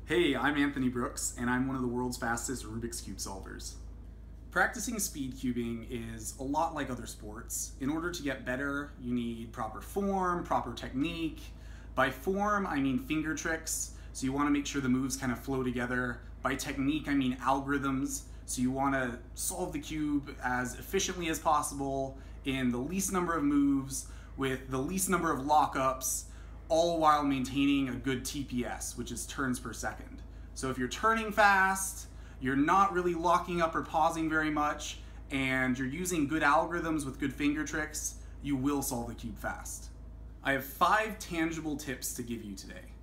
Hey, I'm Anthony Brooks, and I'm one of the world's fastest Rubik's Cube solvers. Practicing speed cubing is a lot like other sports. In order to get better, you need proper form, proper technique. By form, I mean finger tricks, so you want to make sure the moves kind of flow together. By technique, I mean algorithms, so you want to solve the cube as efficiently as possible in the least number of moves with the least number of lockups, all while maintaining a good TPS, which is turns per second. So if you're turning fast, you're not really locking up or pausing very much, and you're using good algorithms with good finger tricks, you will solve the cube fast. I have 5 tangible tips to give you today.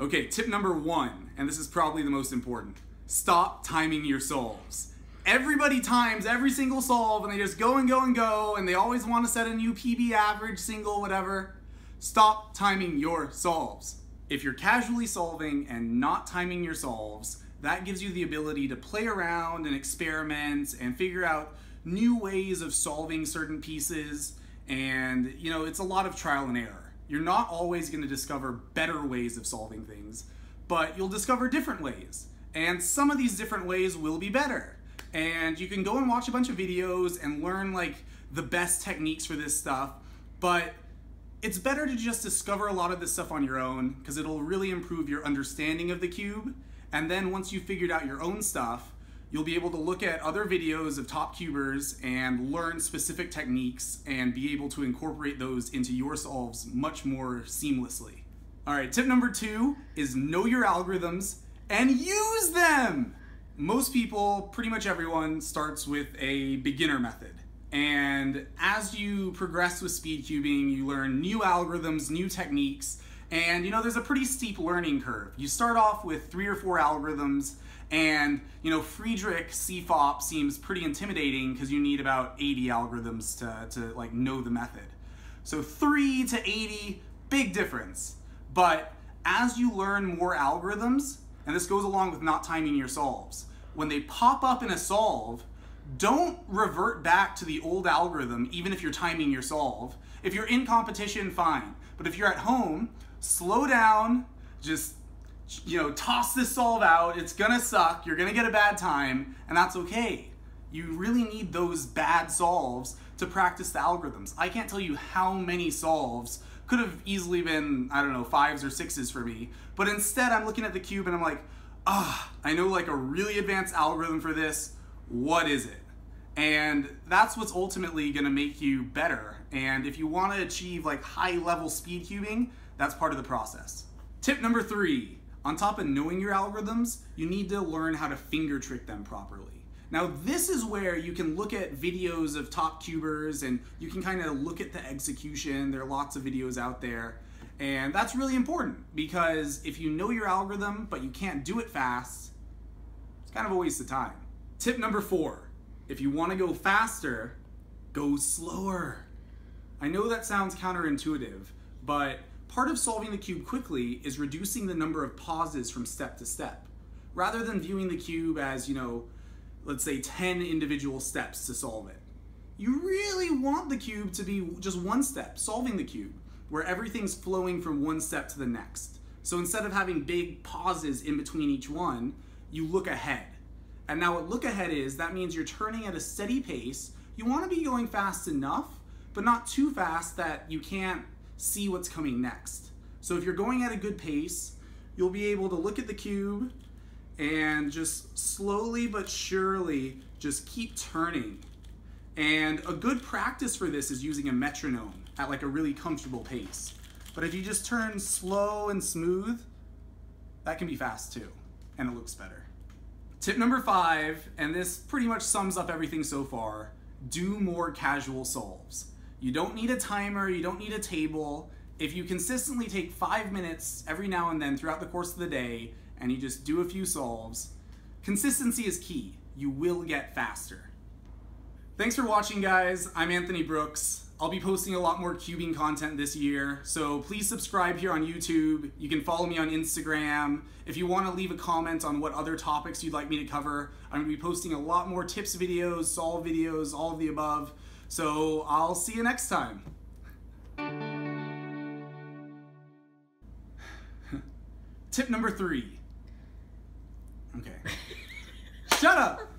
Okay, tip number 1, and this is probably the most important. Stop timing your solves. Everybody times every single solve, and they just go and go and go, and they always want to set a new PB average, single, whatever. Stop timing your solves. If you're casually solving and not timing your solves, that gives you the ability to play around and experiment and figure out new ways of solving certain pieces. And it's a lot of trial and error. You're not always going to discover better ways of solving things, but you'll discover different ways. And some of these different ways will be better. And you can go and watch a bunch of videos and learn the best techniques for this stuff, but it's better to just discover a lot of this stuff on your own because it'll really improve your understanding of the cube. And then once you've figured out your own stuff, you'll be able to look at other videos of top cubers and learn specific techniques and be able to incorporate those into your solves much more seamlessly. All right, tip number 2 is know your algorithms and use them. Most people, pretty much everyone, starts with a beginner method. And as you progress with speed cubing, you learn new algorithms, new techniques, and there's a pretty steep learning curve. You start off with 3 or 4 algorithms, and Friedrich CFOP seems pretty intimidating because you need about 80 algorithms to know the method. So 3 to 80, big difference. But as you learn more algorithms, and this goes along with not timing your solves, when they pop up in a solve, don't revert back to the old algorithm even if you're timing your solve. If you're in competition, fine. But if you're at home, slow down, just toss this solve out. It's gonna suck, you're gonna get a bad time, and that's okay. You really need those bad solves to practice the algorithms. I can't tell you how many solves could have easily been, I don't know, 5s or 6s for me, but instead I'm looking at the cube and I'm like, I know a really advanced algorithm for this. What is it? And that's what's ultimately going to make you better. And if you want to achieve high level speed cubing, that's part of the process. Tip number 3, on top of knowing your algorithms, you need to learn how to finger trick them properly. Now this is where you can look at videos of top cubers and you can kind of look at the execution. There are lots of videos out there. And that's really important because if you know your algorithm but you can't do it fast, it's kind of a waste of time. Tip number 4, if you want to go faster, go slower. I know that sounds counterintuitive, but part of solving the cube quickly is reducing the number of pauses from step to step. Rather than viewing the cube as, let's say 10 individual steps to solve it. You really want the cube to be just one step, solving the cube, where everything's flowing from one step to the next. So instead of having big pauses in between each one, you look ahead. And now what look ahead is, that means you're turning at a steady pace. You want to be going fast enough, but not too fast that you can't see what's coming next. So if you're going at a good pace, you'll be able to look at the cube and just slowly but surely just keep turning. And a good practice for this is using a metronome at a really comfortable pace. But if you just turn slow and smooth, that can be fast too, and it looks better. Tip number 5, and this pretty much sums up everything so far, do more casual solves. You don't need a timer, you don't need a table. If you consistently take 5 minutes every now and then throughout the course of the day, and you just do a few solves, consistency is key. You will get faster. Thanks for watching, guys. I'm Anthony Brooks. I'll be posting a lot more cubing content this year, so please subscribe here on YouTube. You can follow me on Instagram. If you want to leave a comment on what other topics you'd like me to cover, I'm going to be posting a lot more tips videos, solve videos, all of the above. So I'll see you next time. Tip number 3, Okay. Shut up!